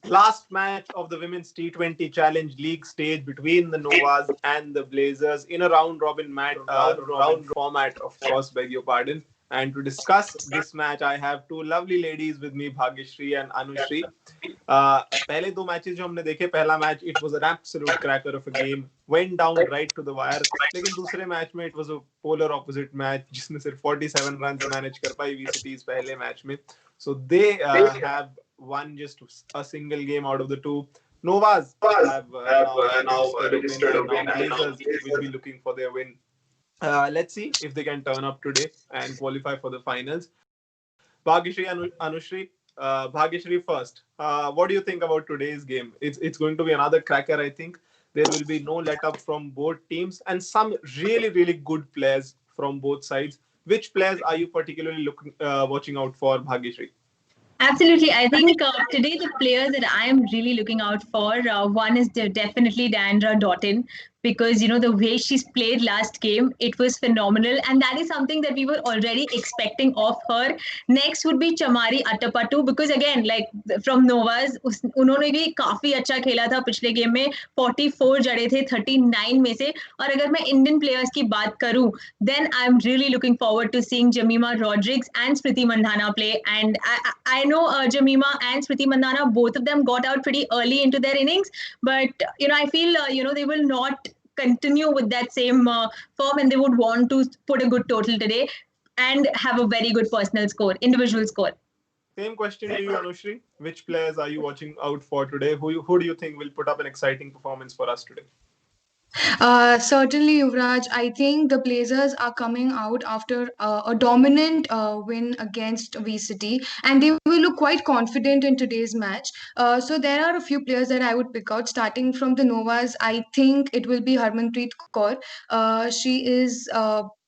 Last match of the Women's T20 Challenge League stage between the Novas and the Blazers in a round format, of course, beg your pardon. And to discuss this match, I have two lovely ladies with me, Bhagyashri and Anushri. पहले दो matches जो हमने देखे, पहला match it was an absolute cracker of a game, went down right to the wire. लेकिन दूसरे match में it was a polar opposite match जिसमें सिर्फ 47 रन्स मैनेज कर पाई वीसीटीज पहले मैच में. So they have won just a single game out of the two. Novas have now registered a win, and now Blazers will be looking for their win. Let's see if they can turn up today and qualify for the finals. Bhagyashri, Anushri, Bhagyashri first. What do you think about today's game? It's going to be another cracker, I think. There will be no let up from both teams and some really good players from both sides. Which players are you particularly watching out for, Bhagyashri? Absolutely. I think today the players that I am really looking out for, one is definitely Deandra Doughton, because, you know, the way she's played last game, it was phenomenal. And that is something that we were already expecting of her. Next would be Chamari Attapattu, because again, like from Novas, उन्होंने भी काफी अच्छा खेला था पिछले game में. 44 जड़े थे 39 में से. और अगर मैं इंडियन प्लेयर्स की बात करूं, then I'm really looking forward to seeing Jemima Rodrigues and Smriti Mandhana play. And I know Jemima and Smriti Mandhana, both of them got out pretty early into their innings, but you know, I feel they will not continue with that same form, and they would want to put a good total today and have a very good personal score, individual score. Same question to you, Anushri. Which players are you watching out for today? Who do you think will put up an exciting performance for us today? Certainly, Yuvraj. I think the Blazers are coming out after a dominant win against VCT, and they will look quite confident in today's match. So there are a few players that I would pick out. Starting from the Novas, I think it will be Harmanpreet Kaur.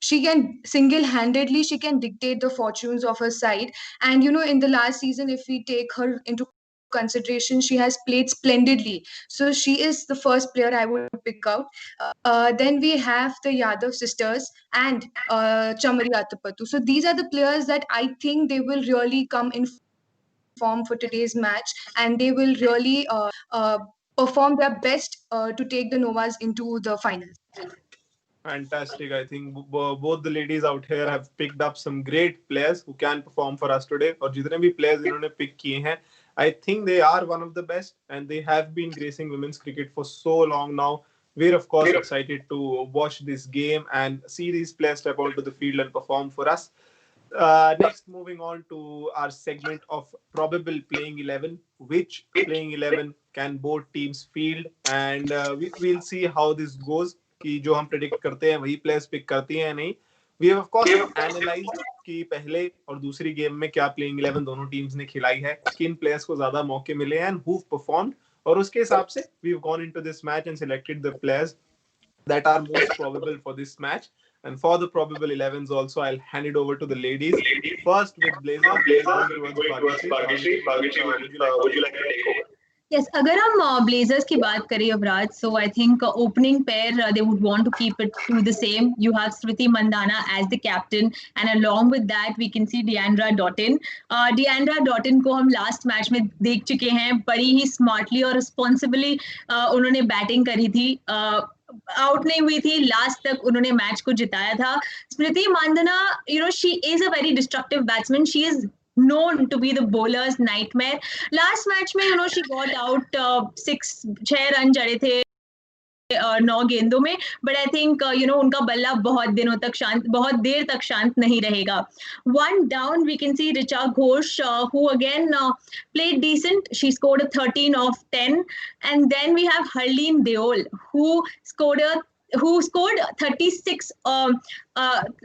She can single-handedly she can dictate the fortunes of her side. And in the last season, if we take her into consideration, she has played splendidly. So she is the first player I would pick out. Then we have the Yadav sisters and Chamari Attapattu. So these are the players that I think they will really come in form for today's match, and they will really perform their best to take the Novas into the finals. Fantastic. I think both the ladies out here have picked up some great players who can perform for us today. और जितने भी players इन्होंने pick किए हैं, I think they are one of the best, and they have been gracing women's cricket for so long now. We're of course excited to watch this game and see these players step onto the field and perform for us. Next, moving on to our segment of probable playing 11. Which playing 11 can both teams field? And we'll see how this goes. कि जो हम predict करते हैं वही players pick करती हैं या नहीं. We have of course analyzed कि पहले और दूसरी गेम में क्या playing 11 दोनों teams ने खिलाई है, किन players को ज्यादा मौके मिले हैं and who've performed. और उसके हिसाब से we've gone into this match and selected the players that are most probable for this match. And for the probable 11s also, I'll hand it over to the ladies. First with Blazers, going towards Bhagyashri. Would you like to take over? Yes, अगर हम Blazers की बात करें युवराज, so I think opening pair they would want to keep it to the same. You have Smriti Mandhana as the captain, and along with that we can see Deandra Doughton. Deandra Doughton को हम last match में देख चुके हैं, बड़ी ही smartly और responsibly उन्होंने batting करी थी. आउट नहीं हुई थी, लास्ट तक उन्होंने मैच को जिताया था. स्मृति Mandhana, she is a very destructive batsman. She is known to be the bowler's nightmare. Last match में she got out 6 रन जड़े थे 9 गेंदों में, बट आई थिंक उनका बल्ला बहुत देर तक शांत नहीं रहेगा. One down, we can see Richa Ghosh, who again played decent. She scored a 13 of 10, and then we have Harleen Deol, who scored 36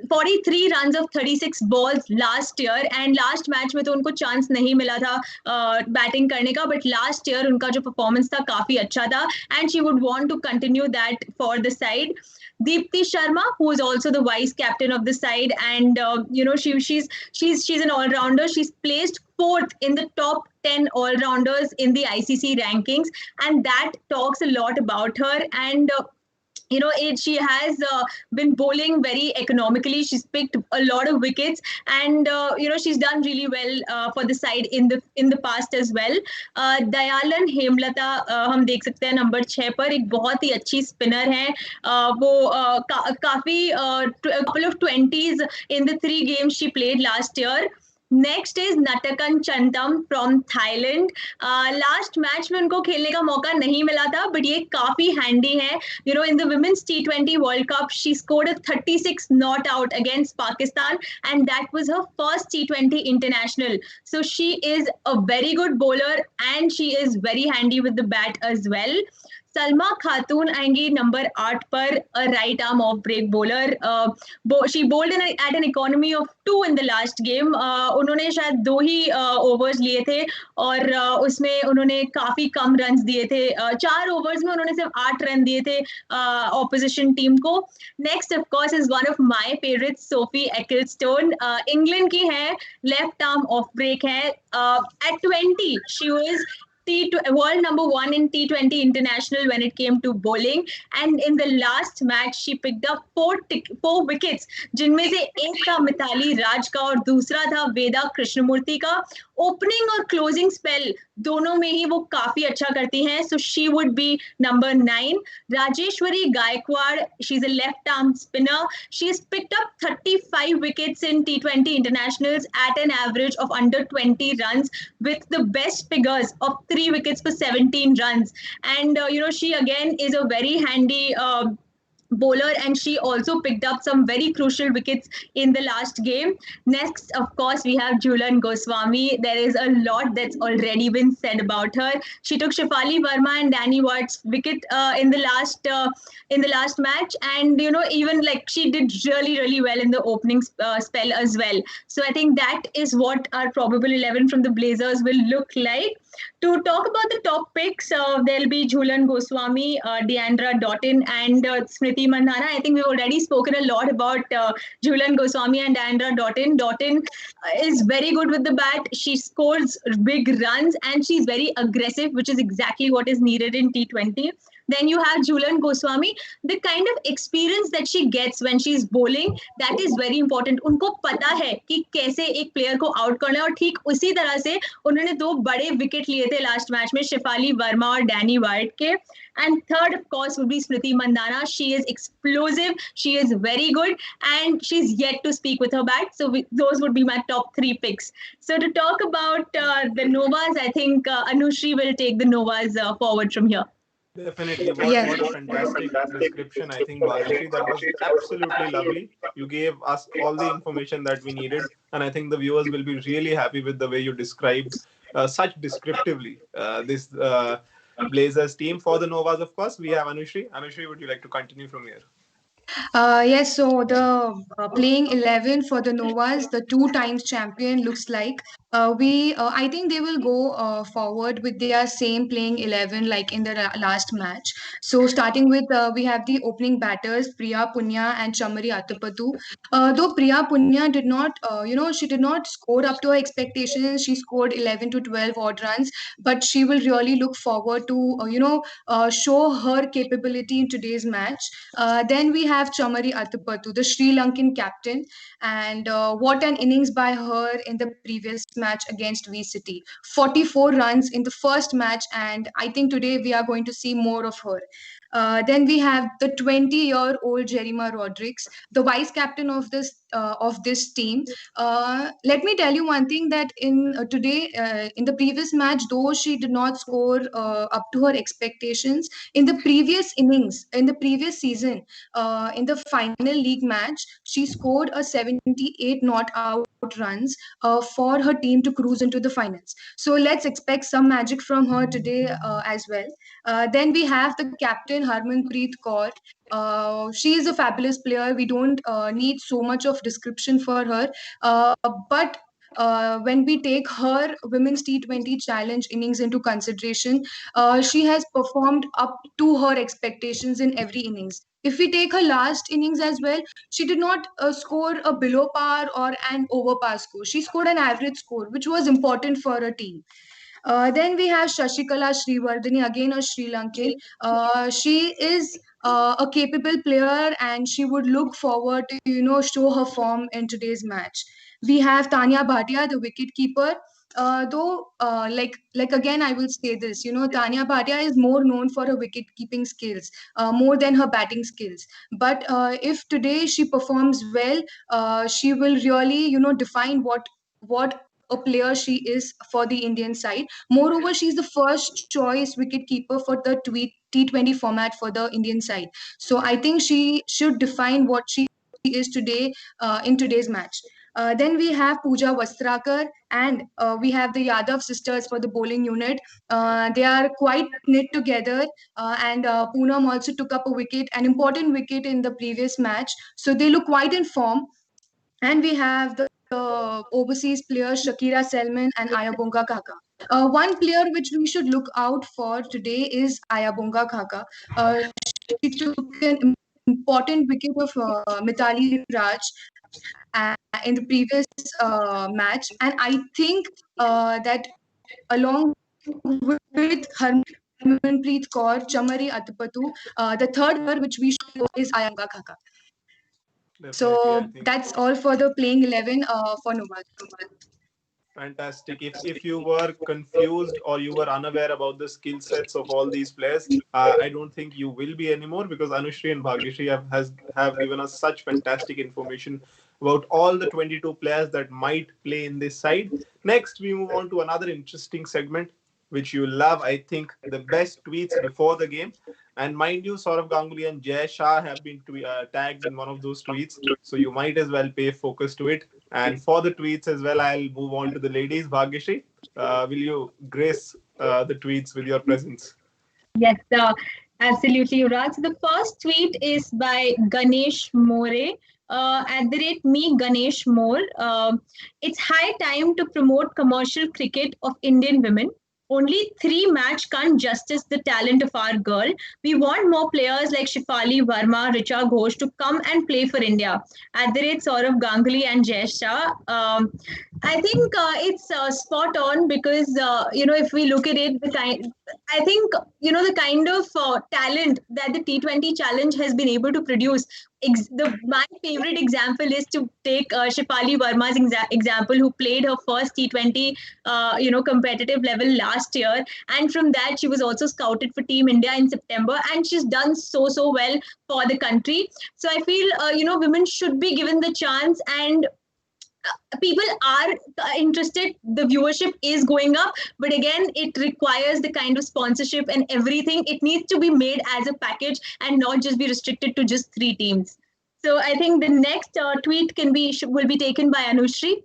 43 runs of 36 balls last year, and last match में तो उनको chance नहीं मिला था batting करने का, but last year उनका जो परफॉर्मेंस था काफी अच्छा था, and she would want to continue that for the side. Deepti Sharma, who is also the vice captain of the side, and she's an all-rounder. She's placed 4th in the top 10 all-rounders in the ICC rankings, and that talks a lot about her. And she has been bowling very economically. She's picked a lot of wickets, and she's done really well for the side in the past as well. Dayalan Hemlata हम देख सकते हैं number 6 पर, एक बहुत ही अच्छी spinner है. वो काफी couple of 20s in the 3 games she played last year. Next is Nattakan Chantam from Thailand. Last match में उनको खेलने का मौका नहीं मिला था, बट ये काफी हैंडी है. In the women's T20 world cup she scored a 36 not out against Pakistan, and that was her first T20 international. So she is a very good bowler and she is very handy with the bat as well. Salma Khatun आएंगी number 8 पर, right arm off break bowler. She bowled at an economy of 2 in the last game. उन्होंने शायद 2 ही overs लिए थे, और उसमें उन्होंने काफी कम रन दिए थे. 4 ओवर्स में उन्होंने सिर्फ 8 रन दिए थे ऑपोजिशन टीम को. Next of course is one of my favourite, Sophie Ecclestone. England की है, लेफ्ट आर्म ऑफ ब्रेक है. At 20 she was world number 1 in T20 international when it came to bowling, and in the last match she picked up 4 wickets, जिनमें से एक था मिताली राज का और दूसरा था वेदा कृष्णमूर्ति का. ओपनिंग और क्लोजिंग स्पेल दोनों में ही वो काफी अच्छा करती हैं. So she would be number 9. Rajeshwari Gayakwad, she is a left arm spinner. She has picked up 35 wickets in T20 internationals at an average of under 20 runs, with the best figures of 3 wickets for 17 runs. And she again is a very handy bowler, and she also picked up some very crucial wickets in the last game. Next, of course, we have Julen Goswami. There is a lot that's already been said about her. She took Shefali Verma and Danny Ward's wicket in the last match, and even like she did really really well in the opening spell as well. So I think that is what our probable 11 from the Blazers will look like. To talk about the top picks, there'll be Julen Goswami, Deandra Doughton, and Smriti Mandhana. I think we've already spoken a lot about Julen Goswami and Deandra Doughton. Doughton is very good with the bat. She scores big runs, and she's very aggressive, which is exactly what is needed in T20. Then you have Julen Goswami. The kind of experience that she gets when she's bowling, that is very important. उनको पता है कि कैसे एक player को out करना है, और ठीक उसी तरह से उन्होंने 2 बड़े विकेट लिए थे लास्ट मैच में, शेफाली वर्मा और डैनी वाइट के. And third, of course, would be Smriti Mandhana. She is explosive. She is very good, and she's yet to speak with her bat. So those would be my top 3 picks. So to talk about the Novas, I think Anushri will take the Novas forward from here. Definitely. What a fantastic description, I think, Balaji. That was absolutely lovely. You gave us all the information that we needed, and I think the viewers will be really happy with the way you described such descriptively this Blazers team. For the Novas, of course, we have Anushri. Anushri, would you like to continue from here? Yes, so the playing 11 for the Novas, the 2 times champion, looks like I think they will go forward with their same playing 11 like in the last match. So starting with we have the opening batters Priya Punya and Chamari Atupattu. Though Priya Punya did not, she did not score up to her expectations. She scored 11 to 12 odd runs, but she will really look forward to show her capability in today's match. Then we have Chamari Atupattu, the Sri Lankan captain, and what an innings by her in the previous match against V City. 44 runs in the first match, and I think today we are going to see more of her. Then we have the 20-year-old Jerima Rodrigues, the vice captain of this team. Let me tell you one thing, that in today in the previous match, though she did not score up to her expectations, in the previous innings, in the previous season, in the final league match, she scored a 78 not out runs for her team to cruise into the finals. So let's expect some magic from her today as well. Then we have the captain Harmanpreet Kaur. She is a fabulous player. We don't need so much of description for her. But when we take her women's T20 challenge innings into consideration, she has performed up to her expectations in every innings. If we take her last innings as well, she did not score a below par or an over par score. She scored an average score, which was important for her team. Then we have Shashikala Srivardhani, again a Sri Lankan. She is a capable player, and she would look forward to show her form in today's match. We have Tanya Bhatia, the wicket keeper. Though, like again, I will say this. Tanya Bhatia is more known for her wicket keeping skills, more than her batting skills. But if today she performs well, she will really, define what a player she is for the Indian side. Moreover, she's the first choice wicket keeper for the T20 format for the Indian side. So I think she should define what she is today in today's match. Then we have Pooja Vastrakar, and we have the Yadav sisters for the bowling unit. They are quite knit together, and Poonam also took up a wicket, an important wicket in the previous match. So they look quite in form. And we have the overseas players Shakira Selman and Ayabonga Kaka. One player which we should look out for today is Ayabonga Kaka. She took an important wicket of Mitali Raj in the previous match, and I think that along with Harmanpreet Kaur, Chamari Atapatu, the third player which we should look out for is Ayabonga Kaka. So Definitely, I that's think. all for the playing 11 for Novas. Fantastic. If you were confused or you were unaware about the skill sets of all these players, I don't think you will be anymore, because Anushri and Bhagyashri have given us such fantastic information about all the 22 players that might play in this side. Next, we move on to another interesting segment, which you love. I think the best tweets before the game. And mind you, Saurav Ganguly and Jay Shah have been tagged in one of those tweets. So you might as well pay focus to it. And for the tweets as well, I'll move on to the ladies. Bhagyashri, will you grace the tweets with your presence? Yes, absolutely, Yuvraj. So the first tweet is by Ganesh More. At the rate me Ganesh More. It's high time to promote commercial cricket of Indian women. Only three match can't justice the talent of our girl. We want more players like Shifali Verma, Richa Ghosh to come and play for India. At the rate Saurav Ganguly and Jay Shah. I think it's spot on because if we look at it, I think the kind of talent that the T20 challenge has been able to produce. My favorite example is to take Shifali Verma's example, who played her first T20 competitive level last year, and from that she was also scouted for Team India in September, and she's done so well for the country. So I feel women should be given the chance, and people are interested. The viewership is going up, but again it requires the kind of sponsorship and everything. It needs to be made as a package and not just be restricted to just three teams. So I think the next tweet will be taken by Anushri.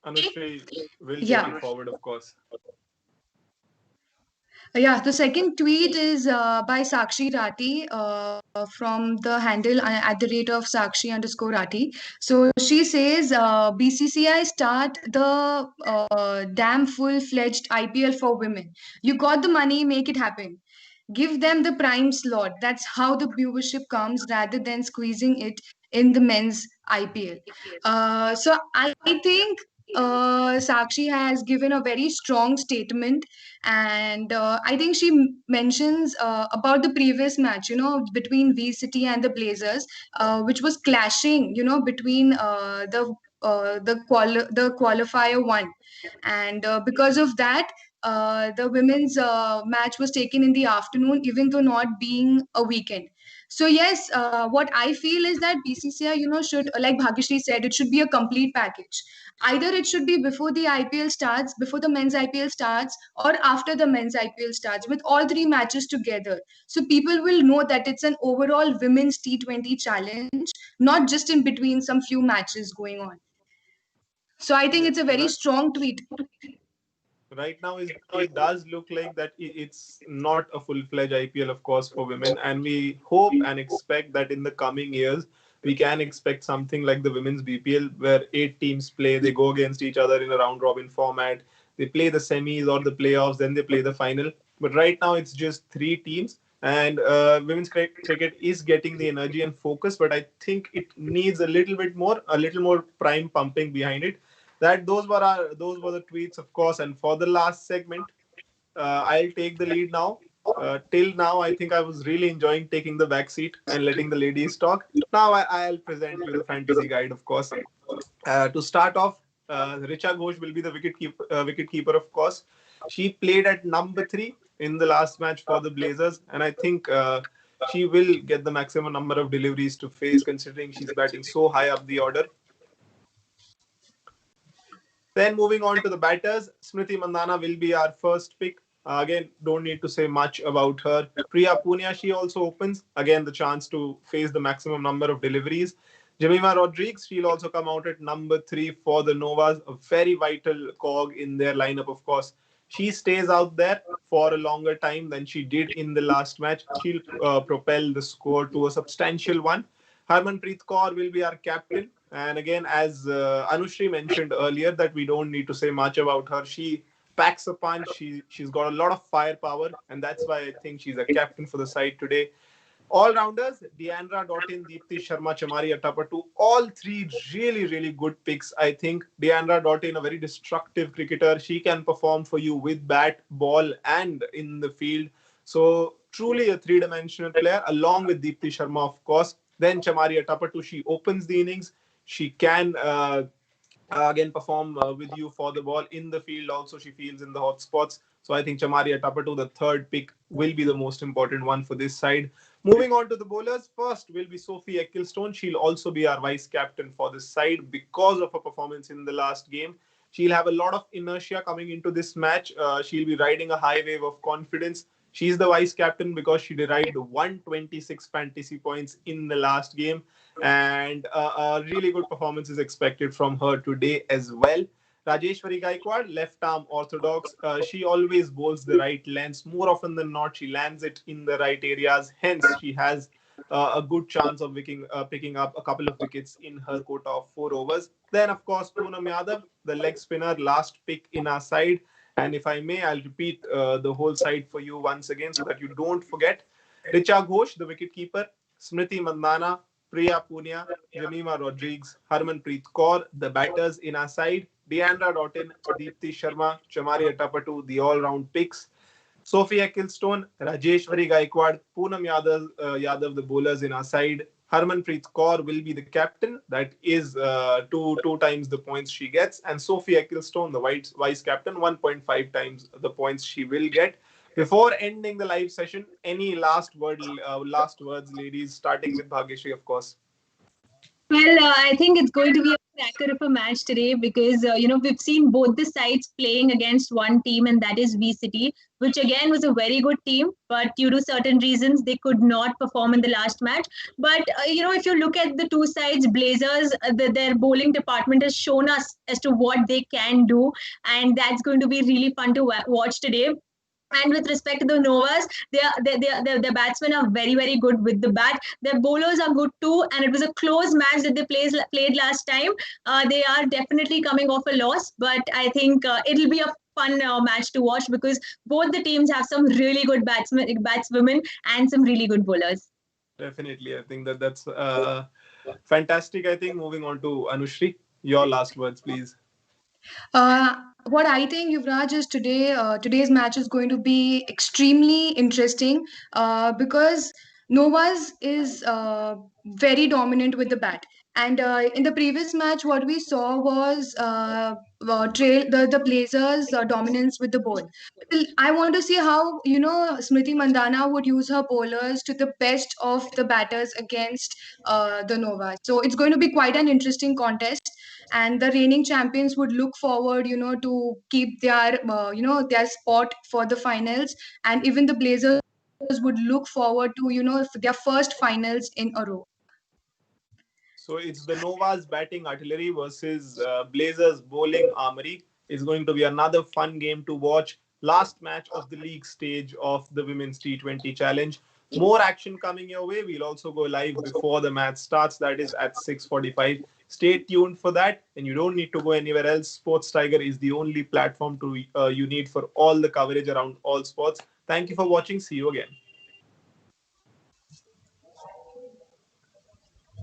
Anushri will take it Yeah. forward, of course. Yeah, the second tweet is by Sakshi Rati from the handle at the rate of Sakshi underscore Rati. So she says BCCI start the damn full-fledged IPL for women. You got the money, make it happen. Give them the prime slot. That's how the viewership comes rather than squeezing it in the men's IPL. So I think Sakshi has given a very strong statement, and I think she mentions about the previous match, between V City and the Blazers, which was clashing, between the qualifier one, and because of that, the women's match was taken in the afternoon, even though not being a weekend. So yes, what I feel is that BCCI, should, like Bhagyashri said, it should be a complete package. Either it should be before the IPL starts, before the men's IPL starts, or after the men's IPL starts, with all three matches together. So people will know that it's an overall women's T20 challenge, not just in between some few matches going on. So I think it's Yes, a very strong tweet. right now it does look like that it's not a full-fledged IPL, of course, for women, and we hope and expect that in the coming years we can expect something like the women's BPL, where 8 teams play, they go against each other in a round robin format, they play the semis or the playoffs, then they play the final. But right now it's just 3 teams, and women's cricket is getting the energy and focus, but I think it needs a little more prime pumping behind it. That those were the tweets, of course. And for the last segment, I'll take the lead now. Till now, I think I was really enjoying taking the back seat and letting the ladies talk. Now I'll present you the fantasy guide, of course. To start off, Richa Ghosh will be the wicket keeper, of course. She played at number 3 in the last match for the Blazers, and I think she will get the maximum number of deliveries to face, considering she's batting so high up the order. Then moving on to the batters, Smriti Mandhana will be our first pick. Again, don't need to say much about her. Priya Punia, she also opens. Again, the chance to face the maximum number of deliveries. Jemima Rodriguez, she'll also come out at number 3 for the Novas, a very vital cog in their lineup, of course. She stays out there for a longer time than she did in the last match. She'll propel the score to a substantial one. Harmanpreet Kaur will be our captain. And again, as Anushri mentioned earlier, that we don't need to say much about her. She packs a punch. She's got a lot of firepower, and that's why I think she's a captain for the side today. All rounders, Deandra Doughtin, Deepti Sharma, Chamari Atapattu, all three really, really good picks. I think Deandra Doughtin, a very destructive cricketer. She can perform for you with bat, ball, and in the field. So truly a three-dimensional player, along with Deepti Sharma, of course. Then Chamari Atapattu, she opens the innings. She can again perform with you for the ball in the field. Also, she fields in the hot spots. So I think Chamari Atapattu, the third pick, will be the most important one for this side. Moving on to the bowlers, first will be Sophia Killstone. She'll also be our vice captain for this side because of her performance in the last game. She'll have a lot of inertia coming into this match. She'll be riding a high wave of confidence. She's the vice captain because she derived 126 fantasy points in the last game, and a really good performance is expected from her today as well. Rajeshwari Gaikwad, left arm orthodox. She always bowls the right lengths. More often than not, she lands it in the right areas. Hence, she has a good chance of picking up a couple of wickets in her quota of 4 overs. Then, of course, Poonam Yadav, the leg spinner, last pick in our side. And if I may, I'll repeat the whole side for you once again so that you don't forget. Richa Ghosh, the wicketkeeper. Smriti Mandhana, Priya Punia, Jamima Rodriguez, Harmanpreet Kaur, the batters in our side. Deandra Doughtin, Deepti Sharma, Chamari Atapattu, the all-round picks. Sophia Killstone, Rajeshwari Gaikwad, Poonam Yadav, the bowlers in our side. Harmanpreet Kaur will be the captain. That is two times the points she gets. And Sophia Killstone, the vice captain, 1.5 times the points she will get. Before ending the live session, any last words, ladies, starting with Bhagyashree, of course. Well, I think it's going to be a cracker of a match today because, we've seen both the sides playing against one team, and that is V City, which again was a very good team, but due to certain reasons, they could not perform in the last match. But, if you look at the two sides, Blazers, their bowling department has shown us as to what they can do, and that's going to be really fun to watch today. And with respect to the Novas, their batsmen are very, very good with the bat. Their bowlers are good too, and it was a close match that they played last time. They are definitely coming off a loss, but I think it'll be a fun match to watch because both the teams have some really good batswomen, and some really good bowlers. Definitely, I think that's fantastic. I think moving on to Anushri, your last words, please. What I think, Yuvraj, is today's match is going to be extremely interesting because Novas is very dominant with the bat. And in the previous match, what we saw was the Blazers' dominance with the ball. Well, I want to see how Smriti Mandhana would use her bowlers to the best of the batters against the Novas. So it's going to be quite an interesting contest, and the reigning champions would look forward to keep their spot for the finals, and even the Blazers would look forward to their first finals in a row. So it's the Novas batting artillery versus Blazers bowling armory. It's going to be another fun game to watch. Last match of the league stage of the Women's T20 Challenge. More action coming your way. We'll also go live before the match starts. That is at 6:45. Stay tuned for that, and you don't need to go anywhere else. Sports Tiger is the only platform you need for all the coverage around all sports. Thank you for watching. See you again.